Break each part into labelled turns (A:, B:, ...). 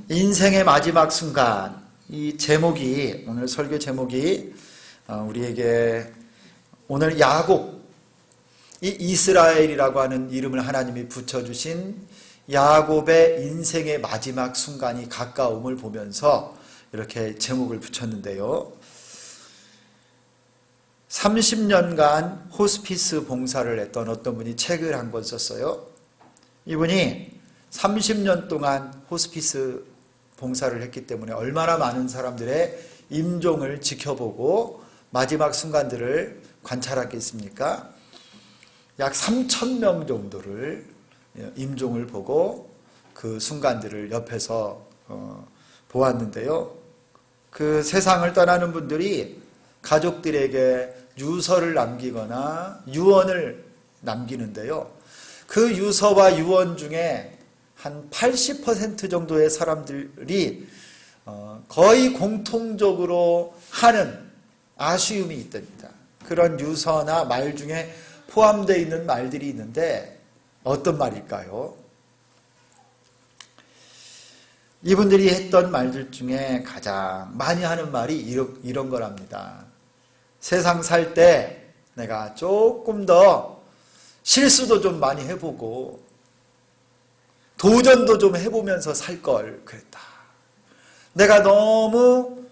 A: 인생의 마지막 순간, 이 제목이, 오늘 설교 제목이 우리에게 오늘 야곱, 이 이스라엘이라고 하는 이름을 하나님이 붙여주신 야곱의 인생의 마지막 순간이 가까움을 보면서 이렇게 제목을 붙였는데요. 30년간 호스피스 봉사를 했던 어떤 분이 책을 한 권 썼어요. 이분이 30년 동안 호스피스 봉사를 했기 때문에 얼마나 많은 사람들의 임종을 지켜보고 마지막 순간들을 관찰했겠습니까? 약 3,000명 정도를 임종을 보고 그 순간들을 옆에서 보았는데요. 그 세상을 떠나는 분들이 가족들에게 유서를 남기거나 유언을 남기는데요. 그 유서와 유언 중에 한 80% 정도의 사람들이 거의 공통적으로 하는 아쉬움이 있답니다. 그런 유서나 말 중에 포함되어 있는 말들이 있는데 어떤 말일까요? 이분들이 했던 말들 중에 가장 많이 하는 말이 이런 거랍니다. 세상 살 때 내가 조금 더 실수도 좀 많이 해보고 도전도 좀 해보면서 살 걸 그랬다. 내가 너무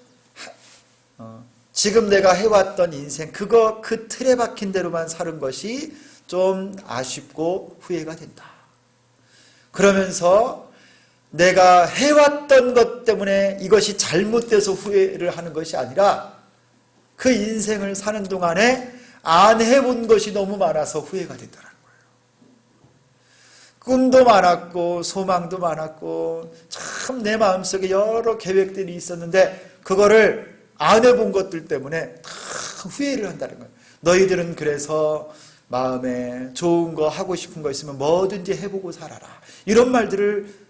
A: 지금 내가 해왔던 인생 그 틀에 박힌 대로만 사는 것이 좀 아쉽고 후회가 된다. 그러면서 내가 해왔던 것 때문에 이것이 잘못돼서 후회를 하는 것이 아니라 그 인생을 사는 동안에 안 해본 것이 너무 많아서 후회가 된다는 거예요. 꿈도 많았고 소망도 많았고 참 내 마음속에 여러 계획들이 있었는데 그거를 안 해본 것들 때문에 다 후회를 한다는 거예요. 너희들은 그래서 마음에 좋은 거 하고 싶은 거 있으면 뭐든지 해보고 살아라. 이런 말들을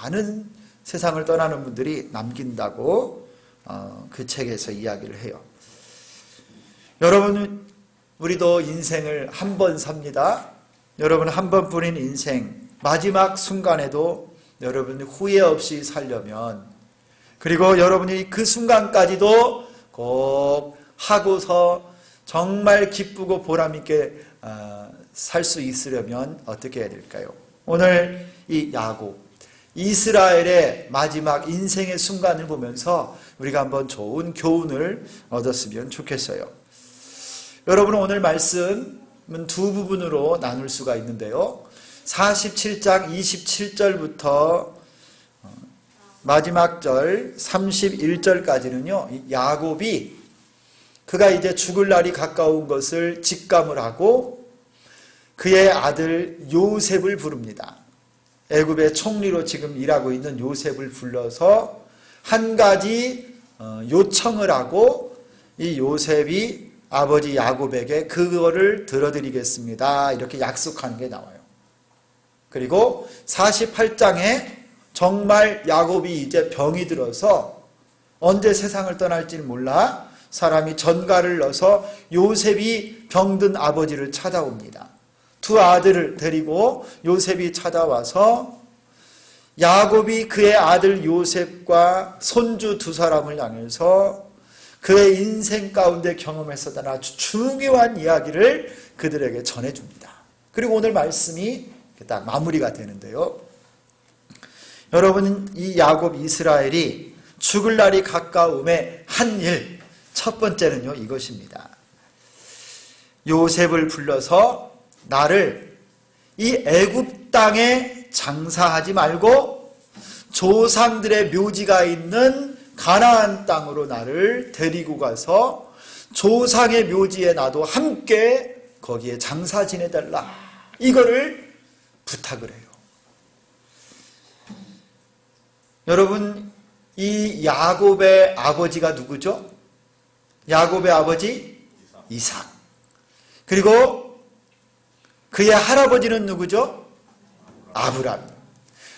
A: 많은 세상을 떠나는 분들이 남긴다고 그 책에서 이야기를 해요. 여러분, 우리도 인생을 한 번 삽니다. 여러분 한 번뿐인 인생, 마지막 순간에도 여러분이 후회 없이 살려면, 그리고 여러분이 그 순간까지도 꼭 하고서 정말 기쁘고 보람있게 살 수 있으려면 어떻게 해야 될까요? 오늘 이 야곱, 이스라엘의 마지막 인생의 순간을 보면서 우리가 한번 좋은 교훈을 얻었으면 좋겠어요. 여러분, 오늘 말씀은 두 부분으로 나눌 수가 있는데요. 47장 27절부터 마지막 절 31절까지는요. 야곱이 그가 이제 죽을 날이 가까운 것을 직감을 하고 그의 아들 요셉을 부릅니다. 애굽의 총리로 지금 일하고 있는 요셉을 불러서 한 가지 요청을 하고 이 요셉이 아버지 야곱에게 그거를 들어드리겠습니다. 이렇게 약속하는 게 나와요. 그리고 48장에 정말 야곱이 이제 병이 들어서 언제 세상을 떠날지는 몰라 사람이 전가를 넣어서 요셉이 병든 아버지를 찾아옵니다. 두 아들을 데리고 요셉이 찾아와서 야곱이 그의 아들 요셉과 손주 두 사람을 향해서 그의 인생 가운데 경험했었던 아주 중요한 이야기를 그들에게 전해줍니다. 그리고 오늘 말씀이 딱 마무리가 되는데요. 여러분, 이 야곱 이스라엘이 죽을 날이 가까움에 한 일, 첫 번째는요, 이것입니다. 요셉을 불러서 나를 이 애굽 땅에 장사하지 말고 조상들의 묘지가 있는 가나안 땅으로 나를 데리고 가서 조상의 묘지에 나도 함께 거기에 장사 지내달라. 이거를 부탁을 해요. 여러분, 이 야곱의 아버지가 누구죠? 야곱의 아버지 이삭. 그리고 그의 할아버지는 누구죠? 아브람.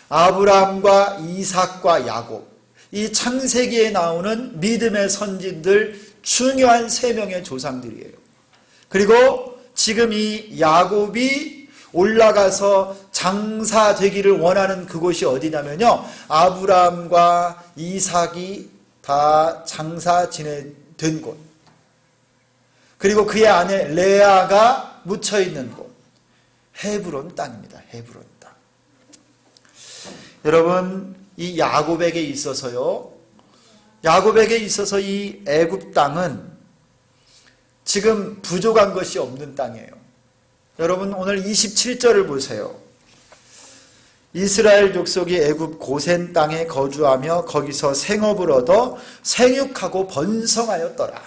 A: 아브람과 이삭과 야곱. 이 창세기에 나오는 믿음의 선진들 중요한 세 명의 조상들이에요. 그리고 지금 이 야곱이 올라가서 장사되기를 원하는 그곳이 어디냐면요, 아브라함과 이삭이 다 장사 지내된 곳, 그리고 그의 아내 레아가 묻혀있는 곳, 헤브론 땅입니다. 헤브론 땅. 여러분, 이 야곱에게 있어서요, 야곱에게 있어서 이 애굽 땅은 지금 부족한 것이 없는 땅이에요. 여러분, 오늘 27절을 보세요. 이스라엘 족속이 애굽 고센 땅에 거주하며 거기서 생업을 얻어 생육하고 번성하였더라.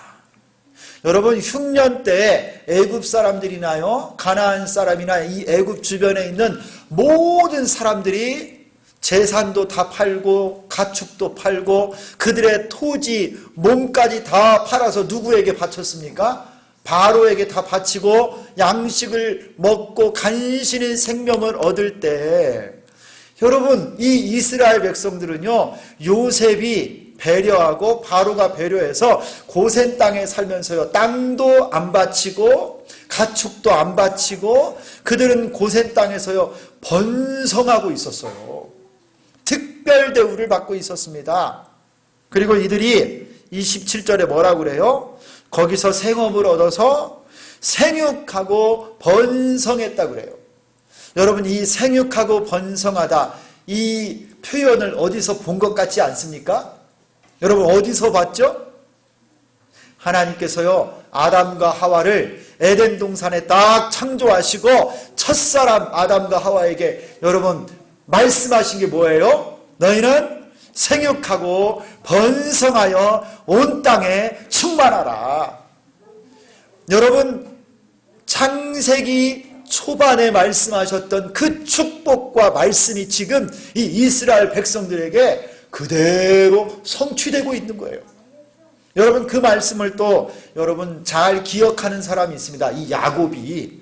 A: 여러분, 흉년 때에 애굽 사람들이나요, 가나안 사람이나 이 애굽 주변에 있는 모든 사람들이 재산도 다 팔고 가축도 팔고 그들의 토지, 몸까지 다 팔아서 누구에게 바쳤습니까? 바로에게 다 바치고 양식을 먹고 간신히 생명을 얻을 때, 여러분, 이 이스라엘 백성들은요, 요셉이 배려하고 바로가 배려해서 고센 땅에 살면서요, 땅도 안 바치고 가축도 안 바치고 그들은 고센 땅에서요 번성하고 있었어요. 특별 대우를 받고 있었습니다. 그리고 이들이 27절에 뭐라고 그래요? 거기서 생업을 얻어서 생육하고 번성했다고 그래요. 여러분, 이 생육하고 번성하다, 이 표현을 어디서 본 것 같지 않습니까? 여러분, 어디서 봤죠? 하나님께서요, 아담과 하와를 에덴 동산에 딱 창조하시고 첫사람 아담과 하와에게 여러분 말씀하신 게 뭐예요? 너희는 생육하고 번성하여 온 땅에 충만하라. 여러분, 창세기 초반에 말씀하셨던 그 축복과 말씀이 지금 이 이스라엘 백성들에게 그대로 성취되고 있는 거예요. 여러분, 그 말씀을 또 여러분 잘 기억하는 사람이 있습니다. 이 야곱이.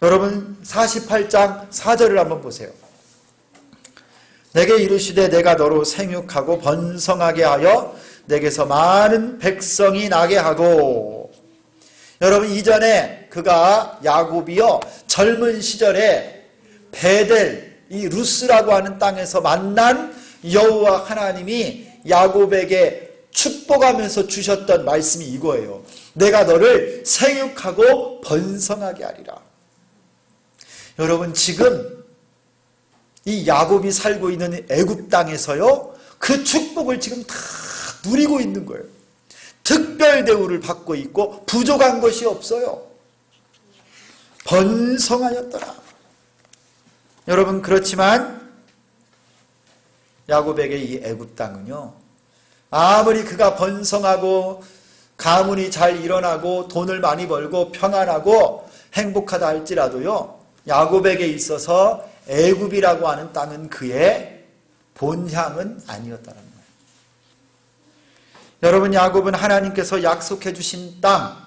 A: 여러분 48장 4절을 한번 보세요. 내게 이르시되 내가 너로 생육하고 번성하게 하여 내게서 많은 백성이 나게 하고. 여러분, 이전에 그가 야곱이요 젊은 시절에 베델, 이 루스라고 하는 땅에서 만난 여호와 하나님이 야곱에게 축복하면서 주셨던 말씀이 이거예요. 내가 너를 생육하고 번성하게 하리라. 여러분, 지금 이 야곱이 살고 있는 애굽 땅에서요 그 축복을 지금 다 누리고 있는 거예요. 특별 대우를 받고 있고 부족한 것이 없어요. 번성하였더라. 여러분, 그렇지만 야곱에게 이 애굽 땅은요, 아무리 그가 번성하고 가문이 잘 일어나고 돈을 많이 벌고 평안하고 행복하다 할지라도요, 야곱에게 있어서 애굽이라고 하는 땅은 그의 본향은 아니었다는 거예요. 여러분, 야곱은 하나님께서 약속해 주신 땅,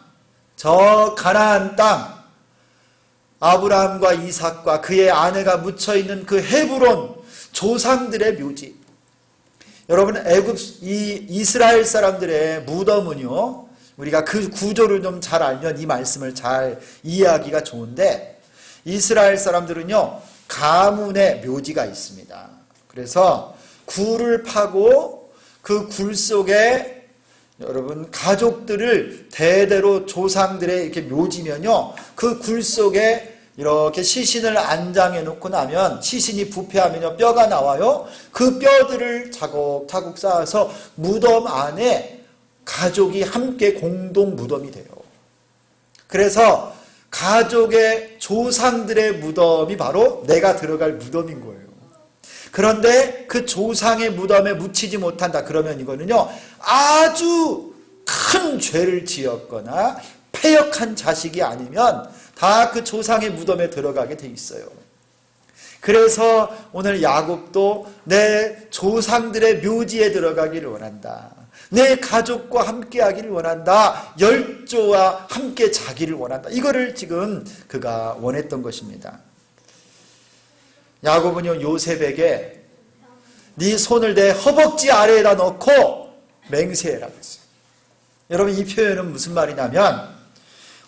A: 저 가나안 땅, 아브라함과 이삭과 그의 아내가 묻혀있는 그 헤브론, 조상들의 묘지. 여러분, 애굽 이 이스라엘 사람들의 무덤은요, 우리가 그 구조를 좀 잘 알면 이 말씀을 잘 이해하기가 좋은데, 이스라엘 사람들은요 가문의 묘지가 있습니다. 그래서 굴을 파고 그 굴 속에 여러분 가족들을 대대로 조상들의 이렇게 묘지면요, 그 굴 속에 이렇게 시신을 안장해 놓고 나면 시신이 부패하면요 뼈가 나와요. 그 뼈들을 차곡차곡 쌓아서 무덤 안에 가족이 함께 공동 무덤이 돼요. 그래서 가족의 조상들의 무덤이 바로 내가 들어갈 무덤인 거예요. 그런데 그 조상의 무덤에 묻히지 못한다 그러면 이거는요 아주 큰 죄를 지었거나 패역한 자식이 아니면 다 그 조상의 무덤에 들어가게 돼 있어요. 그래서 오늘 야곱도 내 조상들의 묘지에 들어가기를 원한다. 내 가족과 함께 하기를 원한다. 열조와 함께 자기를 원한다. 이거를 지금 그가 원했던 것입니다. 야곱은요 요셉에게 네 손을 내 허벅지 아래에다 넣고 맹세해라고 했어요. 여러분, 이 표현은 무슨 말이냐면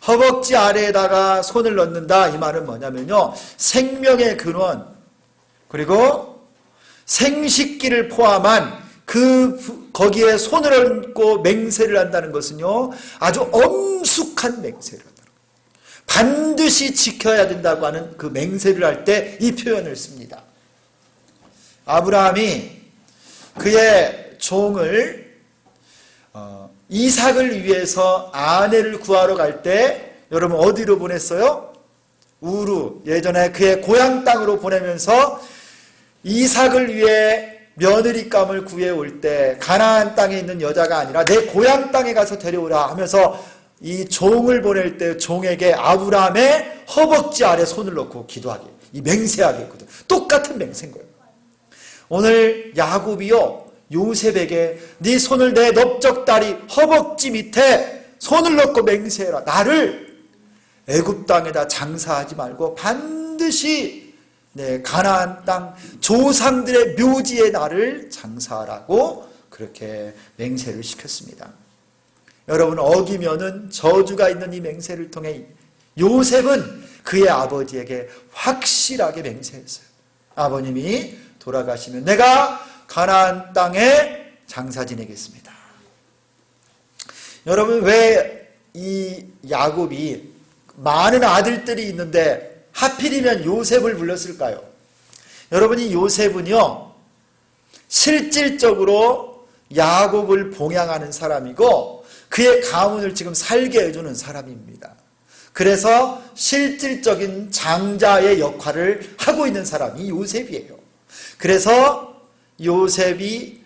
A: 허벅지 아래에다가 손을 넣는다. 이 말은 뭐냐면요, 생명의 근원 그리고 생식기를 포함한 거기에 손을 얹고 맹세를 한다는 것은요, 아주 엄숙한 맹세를 한다. 반드시 지켜야 된다고 하는 그 맹세를 할 때 이 표현을 씁니다. 아브라함이 그의 종을 이삭을 위해서 아내를 구하러 갈 때 여러분 어디로 보냈어요? 우루, 예전에 그의 고향 땅으로 보내면서 이삭을 위해 며느리감을 구해올 때 가나안 땅에 있는 여자가 아니라 내 고향 땅에 가서 데려오라 하면서 이 종을 보낼 때 종에게 아브라함의 허벅지 아래 손을 넣고 기도하게, 이 맹세하게 했거든. 똑같은 맹세인 거예요. 오늘 야곱이요, 요셉에게 네 손을 내 넓적다리 허벅지 밑에 손을 넣고 맹세해라. 나를 애굽 땅에다 장사하지 말고 반드시 내 가나안 땅 조상들의 묘지에 나를 장사하라고 그렇게 맹세를 시켰습니다. 여러분, 어기면은 저주가 있는 이 맹세를 통해 요셉은 그의 아버지에게 확실하게 맹세했어요. 아버님이 돌아가시면 내가 가나안 땅에 장사 지내겠습니다. 여러분, 왜 이 야곱이 많은 아들들이 있는데 하필이면 요셉을 불렀을까요? 여러분, 이 요셉은요, 실질적으로 야곱을 봉양하는 사람이고 그의 가문을 지금 살게 해주는 사람입니다. 그래서 실질적인 장자의 역할을 하고 있는 사람이 요셉이에요. 그래서 요셉이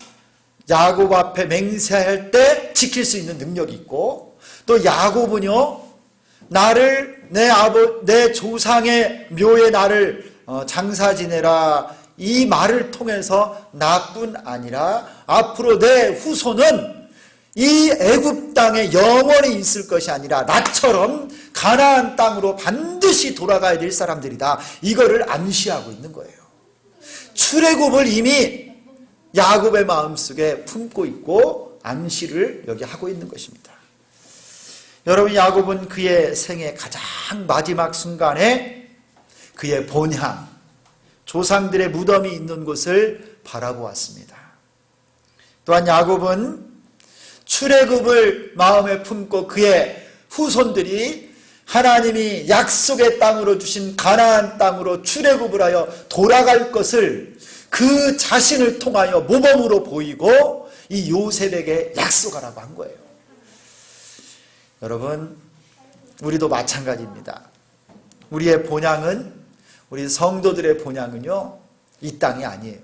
A: 야곱 앞에 맹세할 때 지킬 수 있는 능력이 있고, 또 야곱은요, 나를 내 조상의 묘에 나를 장사 지내라, 이 말을 통해서 나뿐 아니라 앞으로 내 후손은 이 애굽 땅에 영원히 있을 것이 아니라 나처럼 가나안 땅으로 반드시 돌아가야 될 사람들이다, 이거를 암시하고 있는 거예요. 출애굽을 이미 야곱의 마음속에 품고 있고 암시를 여기 하고 있는 것입니다. 여러분, 야곱은 그의 생애 가장 마지막 순간에 그의 본향, 조상들의 무덤이 있는 곳을 바라보았습니다. 또한 야곱은 출애굽을 마음에 품고 그의 후손들이 하나님이 약속의 땅으로 주신 가나안 땅으로 출애굽을 하여 돌아갈 것을 그 자신을 통하여 모범으로 보이고 이 요셉에게 약속하라고 한 거예요. 여러분, 우리도 마찬가지입니다. 우리의 본향은, 우리 성도들의 본향은요, 이 땅이 아니에요.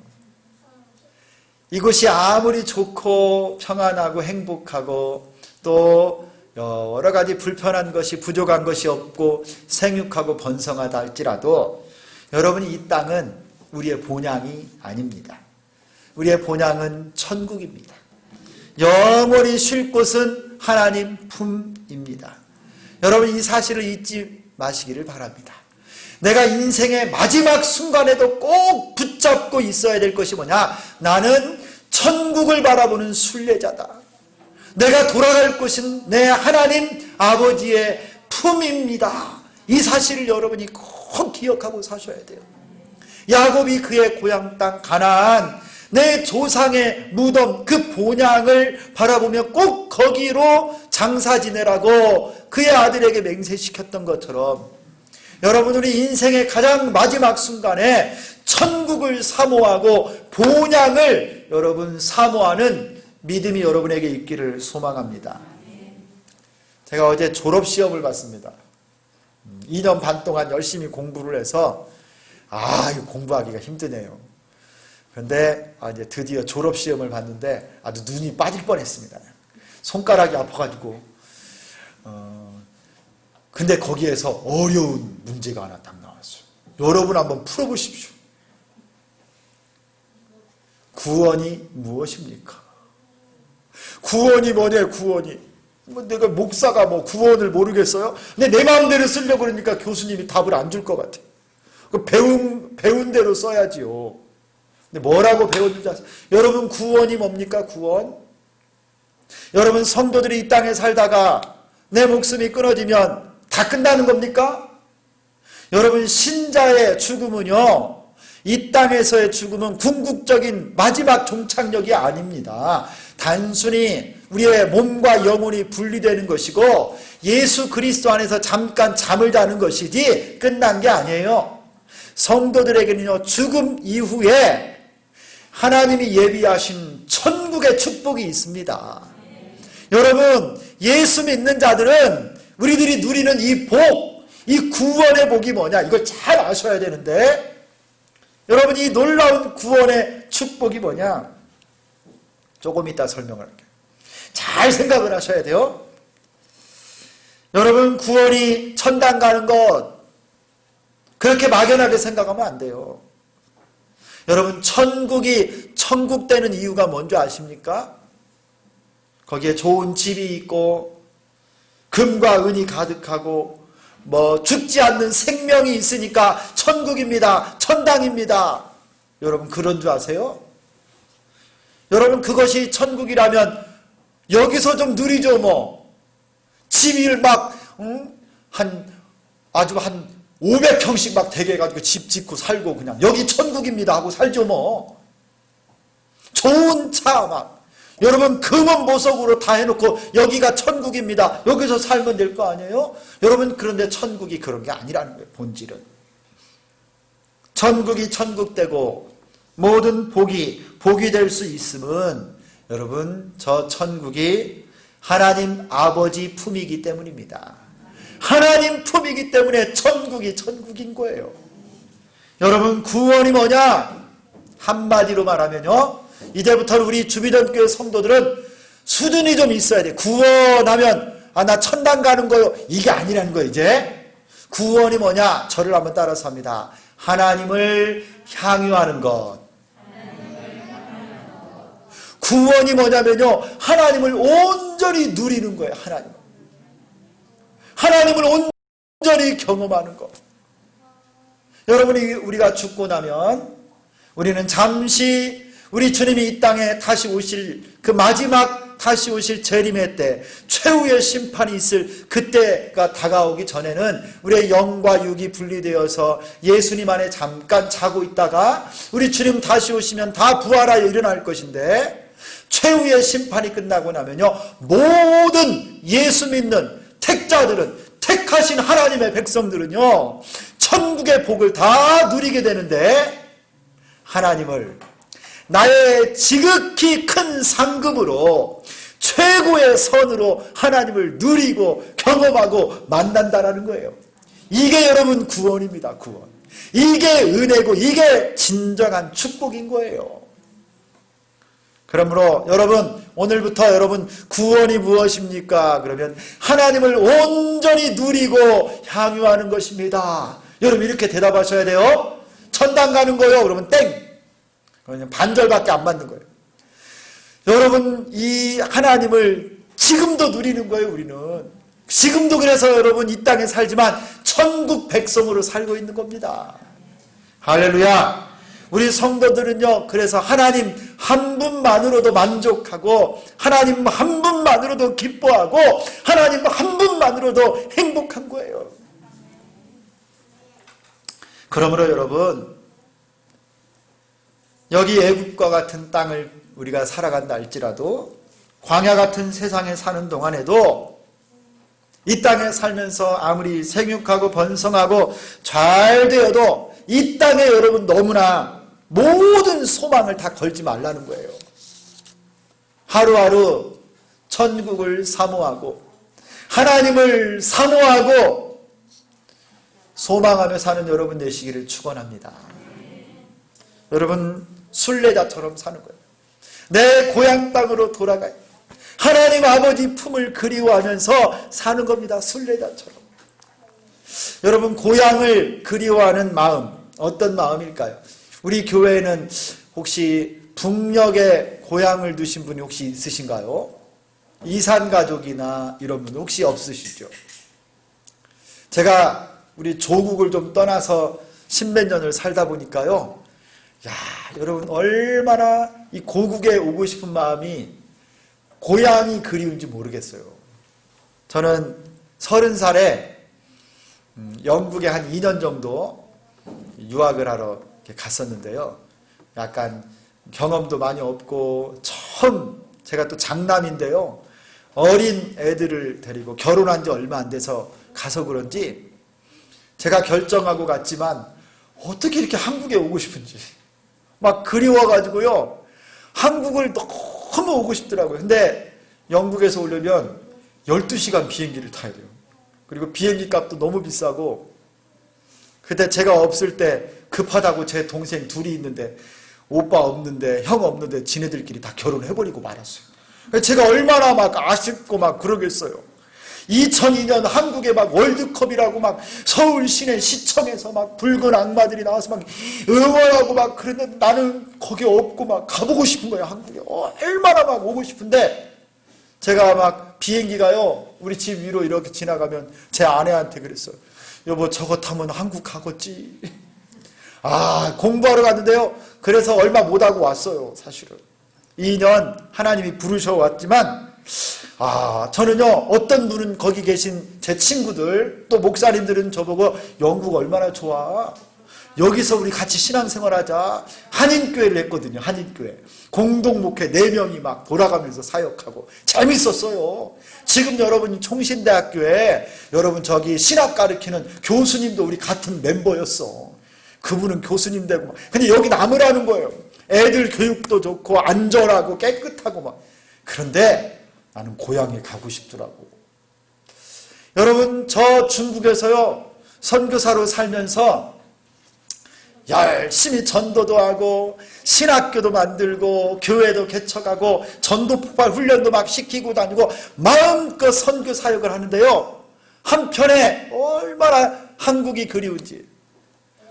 A: 이곳이 아무리 좋고 평안하고 행복하고 또 여러 가지 불편한 것이, 부족한 것이 없고 생육하고 번성하다 할지라도 여러분, 이 땅은 우리의 본향이 아닙니다. 우리의 본향은 천국입니다. 영원히 쉴 곳은 하나님 품입니다. 여러분, 이 사실을 잊지 마시기를 바랍니다. 내가 인생의 마지막 순간에도 꼭 붙잡고 있어야 될 것이 뭐냐? 나는 천국을 바라보는 순례자다. 내가 돌아갈 곳은 내 하나님 아버지의 품입니다. 이 사실을 여러분이 꼭 기억하고 사셔야 돼요. 야곱이 그의 고향 땅 가나안, 내 조상의 무덤, 그 본향을 바라보며 꼭 거기로 장사 지내라고 그의 아들에게 맹세시켰던 것처럼, 여러분, 우리 인생의 가장 마지막 순간에 천국을 사모하고 본향을 여러분 사모하는 믿음이 여러분에게 있기를 소망합니다. 제가 어제 졸업시험을 봤습니다. 2년 반 동안 열심히 공부를 해서 이거 공부하기가 힘드네요. 그런데 이제 드디어 졸업시험을 봤는데 아주 눈이 빠질 뻔했습니다. 손가락이 아파가지고 근데 거기에서 어려운 문제가 하나 딱 나왔어요. 여러분 한번 풀어보십시오. 구원이 무엇입니까? 구원이 뭐냐, 구원이. 내가 목사가 구원을 모르겠어요? 근데 내 마음대로 쓰려고 그러니까 교수님이 답을 안 줄 것 같아요. 배운 대로 써야지요. 근데 뭐라고 배웠는지 아세요? 여러분, 구원이 뭡니까, 구원? 여러분, 성도들이 이 땅에 살다가 내 목숨이 끊어지면 다 끝나는 겁니까? 여러분, 신자의 죽음은요, 이 땅에서의 죽음은 궁극적인 마지막 종착역이 아닙니다. 단순히 우리의 몸과 영혼이 분리되는 것이고 예수 그리스도 안에서 잠깐 잠을 자는 것이지 끝난 게 아니에요. 성도들에게는요, 죽음 이후에 하나님이 예비하신 천국의 축복이 있습니다. 여러분, 예수 믿는 자들은 우리들이 누리는 이 복, 이 구원의 복이 뭐냐, 이걸 잘 아셔야 되는데, 여러분, 이 놀라운 구원의 축복이 뭐냐, 조금 이따 설명을 할게요. 잘 생각을 하셔야 돼요. 여러분, 구원이 천당 가는 것 그렇게 막연하게 생각하면 안 돼요. 여러분, 천국이 천국 되는 이유가 뭔지 아십니까? 거기에 좋은 집이 있고 금과 은이 가득하고 죽지 않는 생명이 있으니까 천국입니다. 천당입니다. 여러분, 그런 줄 아세요? 여러분, 그것이 천국이라면 여기서 좀 누리죠. 집을 아주 한 500평씩 막 되게 해가지고 집 짓고 살고 그냥 여기 천국입니다 하고 살죠. 좋은 차 여러분, 금은 보석으로 다 해놓고 여기가 천국입니다. 여기서 살면 될 거 아니에요? 여러분, 그런데 천국이 그런 게 아니라는 거예요. 본질은. 천국이 천국되고 모든 복이 될 수 있음은 여러분, 저 천국이 하나님 아버지 품이기 때문입니다. 하나님 품이기 때문에 천국이 천국인 거예요. 여러분, 구원이 뭐냐? 한마디로 말하면요, 이제부터는 우리 주비전교회 성도들은 수준이 좀 있어야 돼. 구원하면 나 천당 가는 거요, 이게 아니라는 거예요. 이제 구원이 뭐냐? 저를 한번 따라서 합니다. 하나님을 향유하는 것. 구원이 뭐냐면요, 하나님을 온전히 누리는 거예요. 하나님을 온전히 경험하는 것. 여러분이, 우리가 죽고 나면 우리는 잠시 우리 주님이 이 땅에 다시 오실 그 마지막 다시 오실 재림의 때, 최후의 심판이 있을 그때가 다가오기 전에는 우리의 영과 육이 분리되어서 예수님 안에 잠깐 자고 있다가 우리 주님 다시 오시면 다 부활하여 일어날 것인데, 최후의 심판이 끝나고 나면요, 모든 예수 믿는 택자들은, 택하신 하나님의 백성들은요, 천국의 복을 다 누리게 되는데, 하나님을 나의 지극히 큰 상급으로, 최고의 선으로 하나님을 누리고 경험하고 만난다라는 거예요. 이게 여러분 구원입니다. 구원. 이게 은혜고 이게 진정한 축복인 거예요. 그러므로 여러분, 오늘부터 여러분, 구원이 무엇입니까? 그러면 하나님을 온전히 누리고 향유하는 것입니다. 여러분, 이렇게 대답하셔야 돼요. 천당 가는 거요? 그러면 땡. 그냥 반절밖에 안 맞는 거예요. 여러분, 이 하나님을 지금도 누리는 거예요. 우리는 지금도 그래서 여러분 이 땅에 살지만 천국 백성으로 살고 있는 겁니다. 할렐루야. 우리 성도들은요, 그래서 하나님 한 분만으로도 만족하고 하나님 한 분만으로도 기뻐하고 하나님 한 분만으로도 행복한 거예요. 그러므로 여러분, 여기 애굽과 같은 땅을 우리가 살아간다 할지라도, 광야 같은 세상에 사는 동안에도 이 땅에 살면서 아무리 생육하고 번성하고 잘 되어도 이 땅에 여러분 너무나 모든 소망을 다 걸지 말라는 거예요. 하루하루 천국을 사모하고 하나님을 사모하고 소망하며 사는 여러분 되시기를 축원합니다. 여러분, 순례자처럼 사는 거예요. 내 고향 땅으로 돌아가요. 하나님 아버지 품을 그리워하면서 사는 겁니다. 순례자처럼. 여러분, 고향을 그리워하는 마음, 어떤 마음일까요? 우리 교회에는 혹시 북녘에 고향을 두신 분이 혹시 있으신가요? 이산 가족이나 이런 분 혹시 없으시죠? 제가 우리 조국을 좀 떠나서 십몇 년을 살다 보니까요, 야, 여러분, 얼마나 이 고국에 오고 싶은 마음이 고향이 그리운지 모르겠어요. 저는 30살에 영국에 한 2년 정도 유학을 하러 갔었는데요. 약간 경험도 많이 없고 처음 제가 또 장남인데요. 어린 애들을 데리고 결혼한 지 얼마 안 돼서 가서 그런지 제가 결정하고 갔지만 어떻게 이렇게 한국에 오고 싶은지 막 그리워가지고요. 한국을 너무 오고 싶더라고요. 근데 영국에서 오려면 12시간 비행기를 타야 돼요. 그리고 비행기 값도 너무 비싸고, 그때 제가 없을 때 급하다고 제 동생 둘이 있는데 오빠 없는데 형 없는데 지네들끼리 다 결혼해버리고 말았어요. 제가 얼마나 막 아쉽고 막 그러겠어요. 2002년 한국에 막 월드컵이라고 막 서울 시내 시청에서 막 붉은 악마들이 나와서 막 응원하고 막 그랬는데 나는 거기 없고 막 가보고 싶은 거예요. 한국에 얼마나 막 오고 싶은데, 제가 막 비행기가요 우리 집 위로 이렇게 지나가면 제 아내한테 그랬어요. 여보 저거 타면 한국 가겠지. 공부하러 갔는데요. 그래서 얼마 못하고 왔어요. 사실은 2년 하나님이 부르셔 왔지만 저는요, 어떤 분은 거기 계신 제 친구들, 또 목사님들은 저보고 영국 얼마나 좋아. 여기서 우리 같이 신앙생활하자. 한인교회를 했거든요. 한인교회. 공동목회 4명이 막 돌아가면서 사역하고 재밌었어요. 지금 여러분 총신대학교에 여러분 저기 신학 가르치는 교수님도 우리 같은 멤버였어. 그분은 교수님 되고 막. 근데 여기 남으라는 거예요. 애들 교육도 좋고 안전하고 깨끗하고 막. 그런데 나는 고향에 가고 싶더라고. 여러분 저 중국에서요 선교사로 살면서 열심히 전도도 하고 신학교도 만들고 교회도 개척하고 전도 폭발 훈련도 막 시키고 다니고 마음껏 선교 사역을 하는데요, 한편에 얼마나 한국이 그리운지,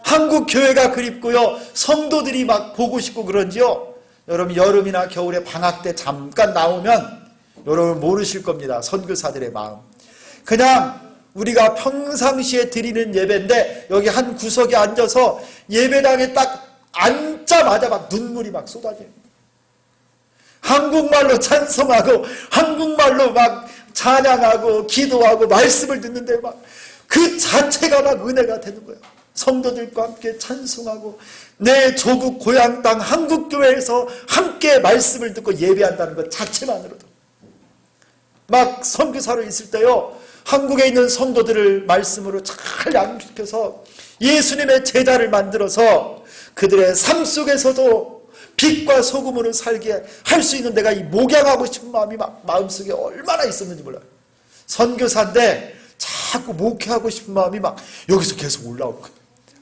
A: 한국 교회가 그립고요, 성도들이 막 보고 싶고 그런지요. 여러분 여름이나 겨울에 방학 때 잠깐 나오면 여러분 모르실 겁니다. 선교사들의 마음. 그냥 우리가 평상시에 드리는 예배인데 여기 한 구석에 앉아서 예배당에 딱 앉자마자 막 눈물이 막 쏟아져요. 한국말로 찬송하고 한국말로 막 찬양하고 기도하고 말씀을 듣는데 막 그 자체가 막 은혜가 되는 거예요. 성도들과 함께 찬송하고 내 조국 고향 땅 한국교회에서 함께 말씀을 듣고 예배한다는 것 자체만으로도 막 선교사로 있을 때요, 한국에 있는 성도들을 말씀으로 잘 양육시켜서 예수님의 제자를 만들어서 그들의 삶 속에서도 빛과 소금으로 살게 할 수 있는 내가 이 목양하고 싶은 마음이 막 마음속에 얼마나 있었는지 몰라요. 선교사인데 자꾸 목회하고 싶은 마음이 막 여기서 계속 올라오고,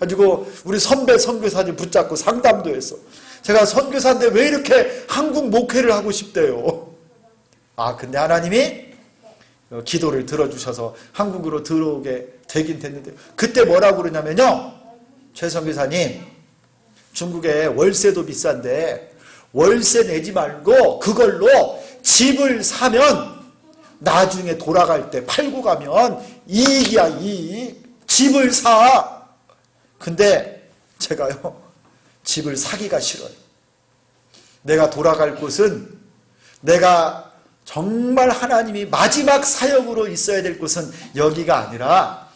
A: 가지고 우리 선배 선교사님 붙잡고 상담도 했어. 제가 선교사인데 왜 이렇게 한국 목회를 하고 싶대요. 근데 하나님이 기도를 들어주셔서 한국으로 들어오게 되긴 됐는데, 그때 뭐라고 그러냐면요, 최 선교사님 중국에 월세도 비싼데 월세 내지 말고 그걸로 집을 사면 나중에 돌아갈 때 팔고 가면 이익이야, 이익. 집을 사. 근데 제가요 집을 사기가 싫어요. 내가 돌아갈 곳은, 내가 정말 하나님이 마지막 사역으로 있어야 될 곳은 여기가 아니라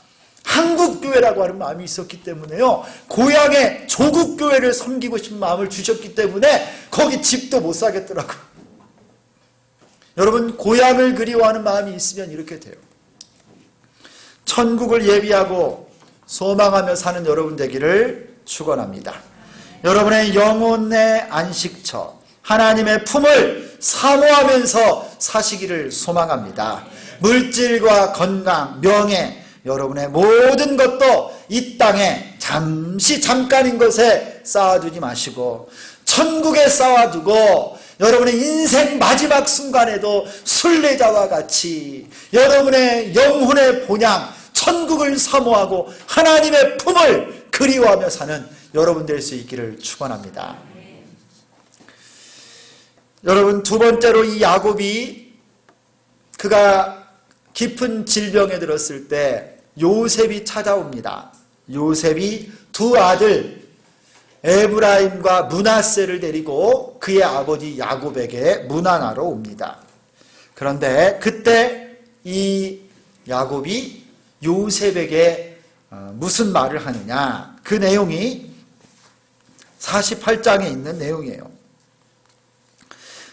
A: 한국교회라고 하는 마음이 있었기 때문에요, 고향의 조국교회를 섬기고 싶은 마음을 주셨기 때문에 거기 집도 못 사겠더라고요. 여러분 고향을 그리워하는 마음이 있으면 이렇게 돼요. 천국을 예비하고 소망하며 사는 여러분 되기를 축원합니다. 여러분의 영혼의 안식처 하나님의 품을 사모하면서 사시기를 소망합니다. 물질과 건강, 명예, 여러분의 모든 것도 이 땅에 잠깐인 것에 쌓아두지 마시고 천국에 쌓아두고 여러분의 인생 마지막 순간에도 순례자와 같이 여러분의 영혼의 본향 천국을 사모하고 하나님의 품을 그리워하며 사는 여러분 될 수 있기를 축원합니다. 여러분 두 번째로 이 야곱이 그가 깊은 질병에 들었을 때 요셉이 찾아옵니다. 요셉이 두 아들 에브라임과 므낫세를 데리고 그의 아버지 야곱에게 문안하러 옵니다. 그런데 그때 이 야곱이 요셉에게 무슨 말을 하느냐? 그 내용이 48장에 있는 내용이에요.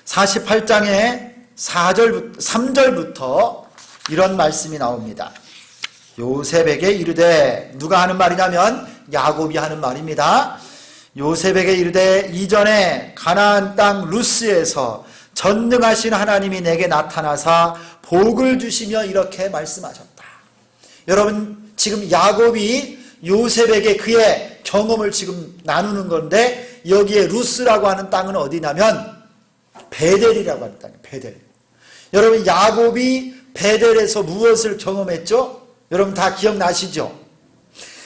A: 48장의 3절부터 이런 말씀이 나옵니다. 요셉에게 이르되, 누가 하는 말이냐면 야곱이 하는 말입니다. 요셉에게 이르되, 이전에 가나안 땅 루스에서 전능하신 하나님이 내게 나타나사 복을 주시며 이렇게 말씀하셨다. 여러분, 지금 야곱이 요셉에게 그의 경험을 지금 나누는 건데, 여기에 루스라고 하는 땅은 어디냐면 베델이라고 하는 땅이에요. 베델. 여러분, 야곱이 베델에서 무엇을 경험했죠? 여러분 다 기억나시죠?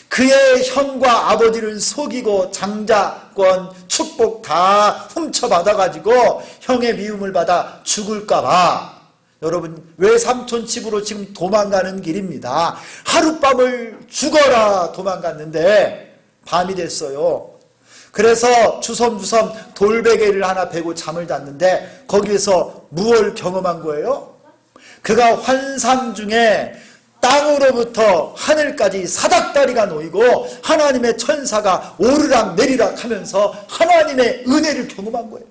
A: 그의 형과 아버지를 속이고 장자권, 축복 다 훔쳐받아가지고 형의 미움을 받아 죽을까봐, 여러분 외삼촌 집으로 지금 도망가는 길입니다. 하룻밤을 죽어라 도망갔는데 밤이 됐어요. 그래서 주섬주섬 돌베개를 하나 베고 잠을 잤는데 거기에서 무엇을 경험한 거예요? 그가 환상 중에 땅으로부터 하늘까지 사닥다리가 놓이고 하나님의 천사가 오르락 내리락 하면서 하나님의 은혜를 경험한 거예요.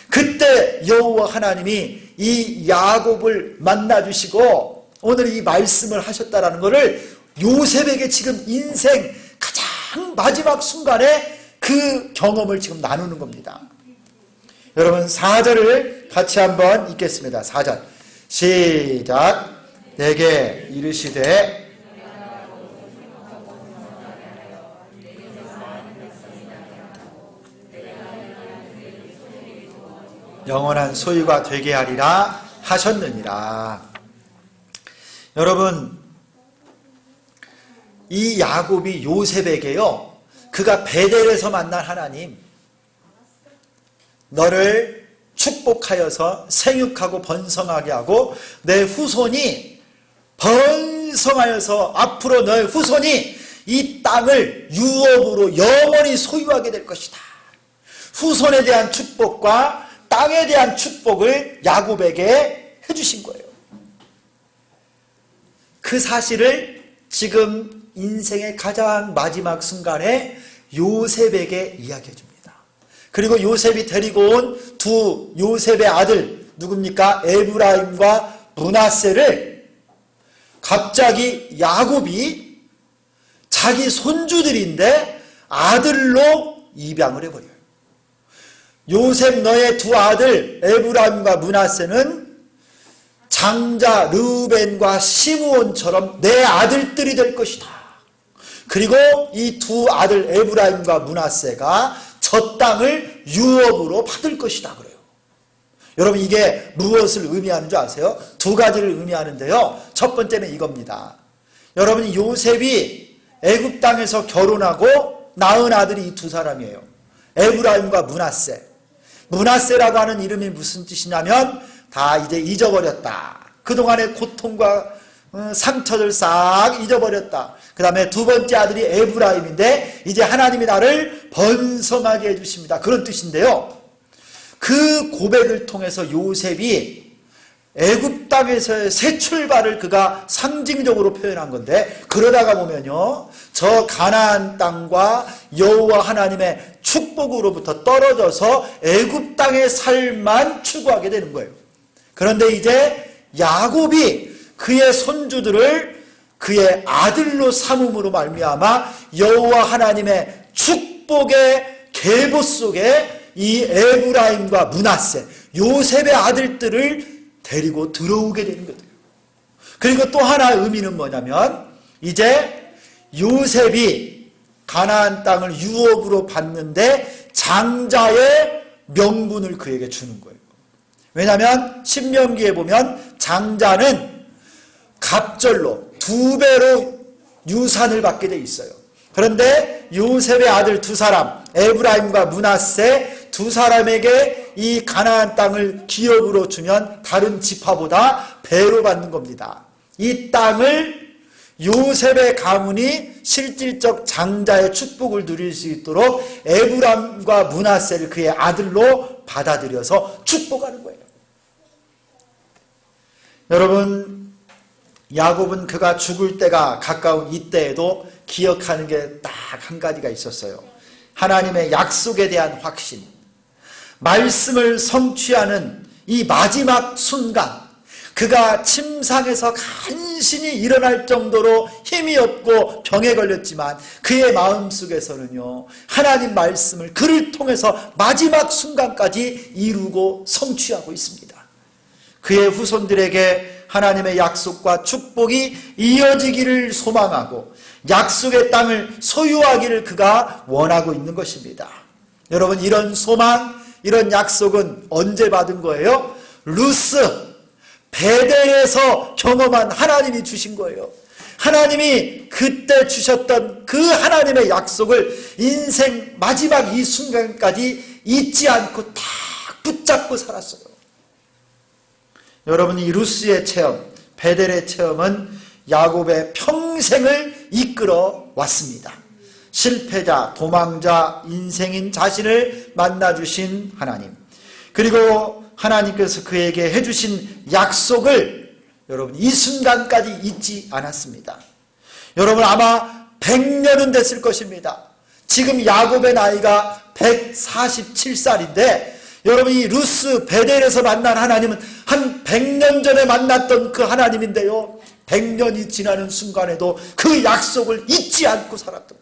A: 그때 여호와 하나님이 이 야곱을 만나주시고 오늘 이 말씀을 하셨다라는 것을 요셉에게 지금 인생 가장 마지막 순간에 그 경험을 지금 나누는 겁니다. 여러분 4절을 같이 한번 읽겠습니다. 4절 시작. 내게 이르시되 영원한 소유가 되게 하리라 하셨느니라. 여러분, 이 야곱이 요셉에게요, 그가 베델에서 만난 하나님, 너를 축복하여서 생육하고 번성하게 하고 내 후손이 번성하여서 앞으로 너의 후손이 이 땅을 유업으로 영원히 소유하게 될 것이다. 후손에 대한 축복과 땅에 대한 축복을 야곱에게 해주신 거예요. 그 사실을 지금 인생의 가장 마지막 순간에 요셉에게 이야기해 줍니다. 그리고 요셉이 데리고 온 두 요셉의 아들 누굽니까? 에브라임과 므낫세를 갑자기 야곱이 자기 손주들인데 아들로 입양을 해버려요. 요셉 너의 두 아들 에브라임과 므낫세는 장자 르우벤과 시므온처럼 내 아들들이 될 것이다. 그리고 이 두 아들 에브라임과 므낫세가 저 땅을 유업으로 받을 것이다 그래요. 여러분 이게 무엇을 의미하는 줄 아세요? 두 가지를 의미하는데요. 첫 번째는 이겁니다. 여러분 요셉이 애굽 땅에서 결혼하고 낳은 아들이 이 두 사람이에요. 에브라임과 므낫세. 므낫세라고 하는 이름이 무슨 뜻이냐면 다 이제 잊어버렸다. 그동안의 고통과 상처를 싹 잊어버렸다. 그 다음에 두 번째 아들이 에브라임인데 이제 하나님이 나를 번성하게 해주십니다. 그런 뜻인데요. 그 고백을 통해서 요셉이 애굽 땅에서의 새 출발을 그가 상징적으로 표현한 건데, 그러다가 보면요 저 가나안 땅과 여호와 하나님의 축복으로부터 떨어져서 애굽 땅의 삶만 추구하게 되는 거예요. 그런데 이제 야곱이 그의 손주들을 그의 아들로 삼음으로 말미암아 여호와 하나님의 축복의 계보 속에 이 에브라임과 므낫세 요셉의 아들들을 데리고 들어오게 되는 거예요. 그리고 또 하나 의미는 뭐냐면 이제 요셉이 가나안 땅을 유업으로 받는데 장자의 명분을 그에게 주는 거예요. 왜냐하면 신명기에 보면 장자는 갑절로 2배로 유산을 받게 돼 있어요. 그런데 요셉의 아들 두 사람 에브라임과 므낫세 두 사람에게 이 가나안 땅을 기업으로 주면 다른 지파보다 배로 받는 겁니다. 이 땅을 요셉의 가문이 실질적 장자의 축복을 누릴 수 있도록 에브라임과 므낫세를 그의 아들로 받아들여서 축복하는 거예요. 여러분 야곱은 그가 죽을 때가 가까운 이때에도 기억하는 게 딱 한 가지가 있었어요. 하나님의 약속에 대한 확신, 말씀을 성취하는 이 마지막 순간, 그가 침상에서 간신히 일어날 정도로 힘이 없고 병에 걸렸지만 그의 마음속에서는요, 하나님 말씀을 그를 통해서 마지막 순간까지 이루고 성취하고 있습니다. 그의 후손들에게 하나님의 약속과 축복이 이어지기를 소망하고 약속의 땅을 소유하기를 그가 원하고 있는 것입니다. 여러분, 이런 소망, 이런 약속은 언제 받은 거예요? 루스, 베델에서 경험한 하나님이 주신 거예요. 하나님이 그때 주셨던 그 하나님의 약속을 인생 마지막 이 순간까지 잊지 않고 딱 붙잡고 살았어요. 여러분, 이 루스의 체험, 베델의 체험은 야곱의 평생을 이끌어 왔습니다. 실패자, 도망자, 인생인 자신을 만나주신 하나님, 그리고 하나님께서 그에게 해주신 약속을 여러분 이 순간까지 잊지 않았습니다. 여러분, 아마 100년은 됐을 것입니다. 지금 야곱의 나이가 147살인데 여러분, 이 루스 베델에서 만난 하나님은 한 100년 전에 만났던 그 하나님인데요, 100년이 지나는 순간에도 그 약속을 잊지 않고 살았던,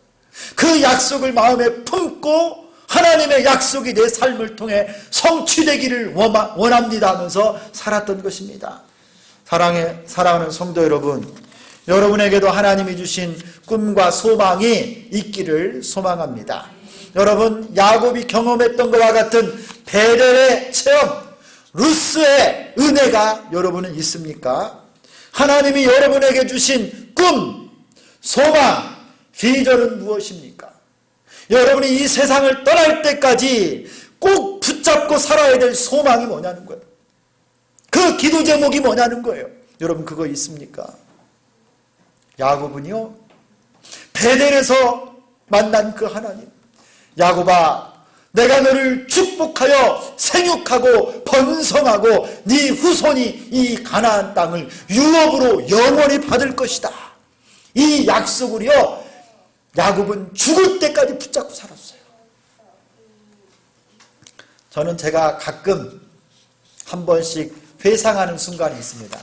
A: 그 약속을 마음에 품고 하나님의 약속이 내 삶을 통해 성취되기를 원합니다 하면서 살았던 것입니다. 사랑하는 성도 여러분, 여러분에게도 하나님이 주신 꿈과 소망이 있기를 소망합니다. 여러분, 야곱이 경험했던 것과 같은 베델의 체험, 루스의 은혜가 여러분은 있습니까? 하나님이 여러분에게 주신 꿈, 소망, 비전은 무엇입니까? 여러분이 이 세상을 떠날 때까지 꼭 붙잡고 살아야 될 소망이 뭐냐는 거예요. 그 기도 제목이 뭐냐는 거예요. 여러분, 그거 있습니까? 야곱은요, 베델에서 만난 그 하나님, 야곱아, 내가 너를 축복하여 생육하고 번성하고 네 후손이 이 가나안 땅을 유업으로 영원히 받을 것이다. 이 약속을요, 야곱은 죽을 때까지 붙잡고 살았어요. 저는 제가 가끔 한 번씩 회상하는 순간이 있습니다.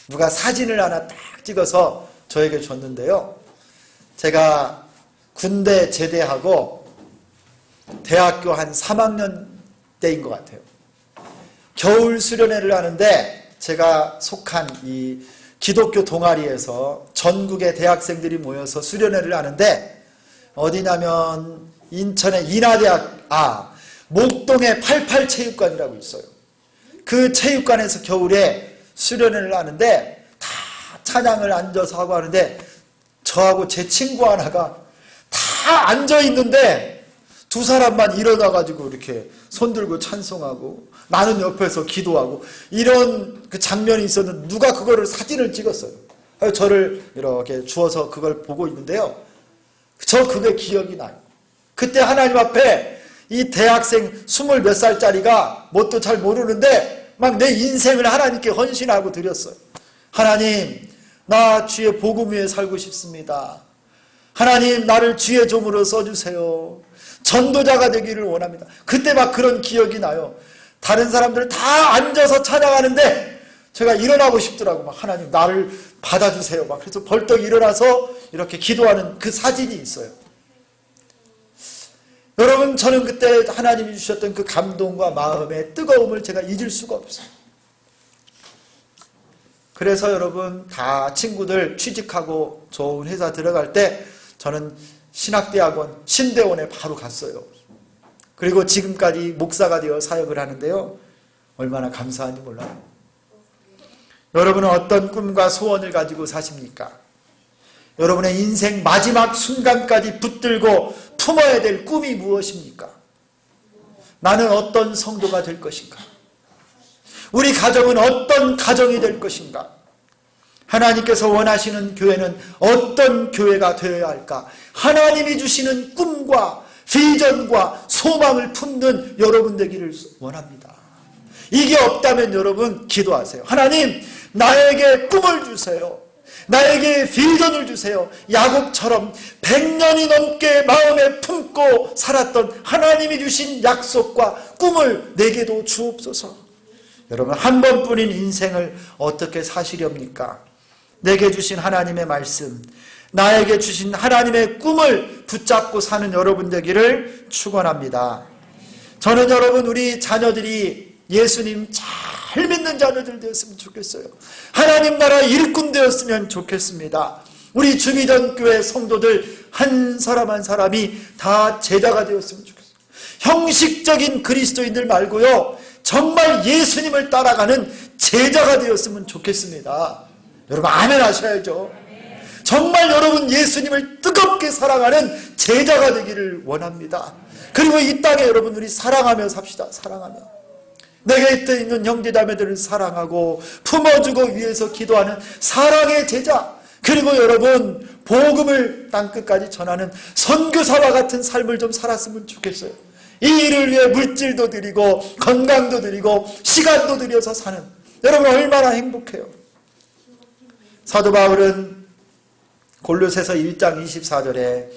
A: 누가 사진을 하나 딱 찍어서 저에게 줬는데요, 제가 군대 제대하고 대학교 한 3학년 때인 것 같아요. 겨울 수련회를 하는데 제가 속한 이 기독교 동아리에서 전국의 대학생들이 모여서 수련회를 하는데, 어디냐면 인천의 인하대학, 목동의 88체육관이라고 있어요. 그 체육관에서 겨울에 수련회를 하는데 다 찬양을 앉아서 하고 하는데, 저하고 제 친구 하나가 다 앉아 있는데 두 사람만 일어나가지고 이렇게 손 들고 찬송하고 나는 옆에서 기도하고, 이런 그 장면이 있었는데 누가 그거를 사진을 찍었어요. 저를 이렇게 주워서 그걸 보고 있는데요, 저 그게 기억이 나요. 그때 하나님 앞에 이 대학생 20몇 살짜리가 뭣도 잘 모르는데 막 내 인생을 하나님께 헌신하고 드렸어요. 하나님, 나 주의 복음 위에 살고 싶습니다. 하나님, 나를 주의 종으로 써주세요. 전도자가 되기를 원합니다. 그때 막 그런 기억이 나요. 다른 사람들 다 앉아서 찬양하는데 제가 일어나고 싶더라고. 막 하나님, 나를 받아주세요. 막 그래서 벌떡 일어나서 이렇게 기도하는 그 사진이 있어요. 여러분, 저는 그때 하나님이 주셨던 그 감동과 마음의 뜨거움을 제가 잊을 수가 없어요. 그래서 여러분, 다 친구들 취직하고 좋은 회사 들어갈 때 저는 신학대학원 신대원에 바로 갔어요. 그리고 지금까지 목사가 되어 사역을 하는데요, 얼마나 감사한지 몰라요. 여러분은 어떤 꿈과 소원을 가지고 사십니까? 여러분의 인생 마지막 순간까지 붙들고 품어야 될 꿈이 무엇입니까? 나는 어떤 성도가 될 것인가? 우리 가정은 어떤 가정이 될 것인가? 하나님께서 원하시는 교회는 어떤 교회가 되어야 할까? 하나님이 주시는 꿈과 비전과 소망을 품는 여러분 되기를 원합니다. 이게 없다면 여러분 기도하세요. 하나님, 나에게 꿈을 주세요. 나에게 비전을 주세요. 야곱처럼 100년이 넘게 마음에 품고 살았던 하나님이 주신 약속과 꿈을 내게도 주옵소서. 여러분, 한 번뿐인 인생을 어떻게 사시렵니까? 내게 주신 하나님의 말씀, 나에게 주신 하나님의 꿈을 붙잡고 사는 여러분 되기를 축원합니다. 저는 여러분, 우리 자녀들이 예수님 잘 믿는 자녀들 되었으면 좋겠어요. 하나님 나라 일꾼 되었으면 좋겠습니다. 우리 주기전 교회 성도들 한 사람 한 사람이 다 제자가 되었으면 좋겠어요. 형식적인 그리스도인들 말고요, 정말 예수님을 따라가는 제자가 되었으면 좋겠습니다. 여러분 아멘 하셔야죠. 정말 여러분 예수님을 뜨겁게 사랑하는 제자가 되기를 원합니다. 그리고 이 땅에 여러분 우리 사랑하며 삽시다. 사랑하며. 내게 있는 형제자매들을 사랑하고 품어주고 위해서 기도하는 사랑의 제자, 그리고 여러분 복음을 땅끝까지 전하는 선교사와 같은 삶을 좀 살았으면 좋겠어요. 이 일을 위해 물질도 드리고 건강도 드리고 시간도 들여서 사는 여러분 얼마나 행복해요. 사도 바울은 골로새서 1장 24절에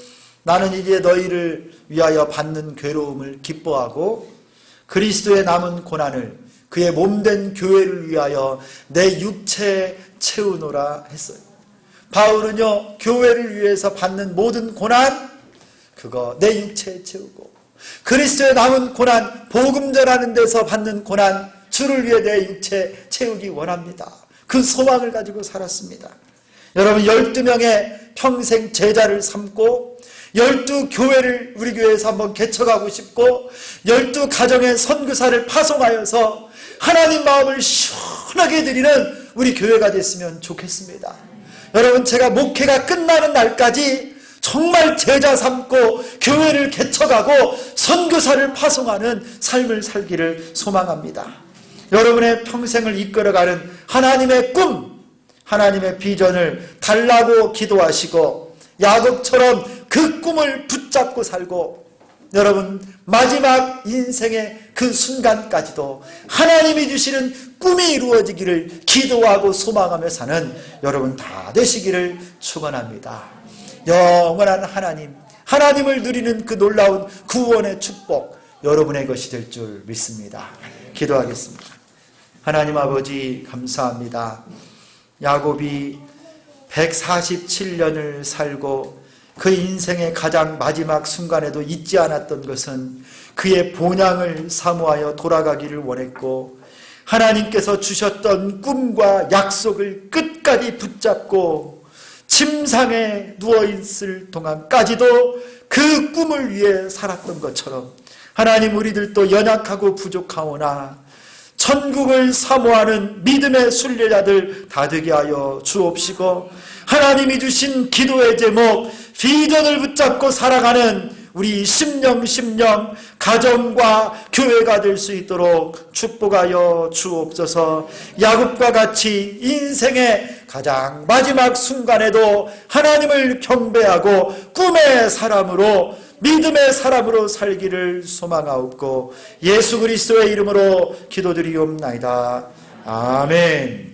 A: 나는 이제 너희를 위하여 받는 괴로움을 기뻐하고 그리스도의 남은 고난을 그의 몸된 교회를 위하여 내 육체에 채우노라 했어요. 바울은요, 교회를 위해서 받는 모든 고난, 그거 내 육체에 채우고, 그리스도의 남은 고난, 복음 전하는 데서 받는 고난, 주를 위해 내 육체에 채우기 원합니다. 그 소망을 가지고 살았습니다. 여러분 12명의 평생 제자를 삼고 12교회를 우리 교회에서 한번 개척하고 싶고 12가정의 선교사를 파송하여서 하나님 마음을 시원하게 드리는 우리 교회가 됐으면 좋겠습니다. 여러분 제가 목회가 끝나는 날까지 정말 제자 삼고 교회를 개척하고 선교사를 파송하는 삶을 살기를 소망합니다. 여러분의 평생을 이끌어가는 하나님의 꿈, 하나님의 비전을 달라고 기도하시고 야곱처럼 그 꿈을 붙잡고 살고 여러분 마지막 인생의 그 순간까지도 하나님이 주시는 꿈이 이루어지기를 기도하고 소망하며 사는 여러분 다 되시기를 축원합니다. 영원한 하나님, 하나님을 누리는 그 놀라운 구원의 축복 여러분의 것이 될 줄 믿습니다. 기도하겠습니다. 하나님 아버지 감사합니다. 야곱이 147년을 살고 그 인생의 가장 마지막 순간에도 잊지 않았던 것은 그의 본향을 사모하여 돌아가기를 원했고 하나님께서 주셨던 꿈과 약속을 끝까지 붙잡고 침상에 누워있을 동안까지도 그 꿈을 위해 살았던 것처럼 하나님 우리들도 연약하고 부족하오나 천국을 사모하는 믿음의 순례자들 다 되게 하여 주옵시고 하나님이 주신 기도의 제목 비전을 붙잡고 살아가는 우리 심령 가정과 교회가 될 수 있도록 축복하여 주옵소서. 야곱과 같이 인생의 가장 마지막 순간에도 하나님을 경배하고 꿈의 사람으로 믿음의 사람으로 살기를 소망하옵고 예수 그리스도의 이름으로 기도드리옵나이다. 아멘.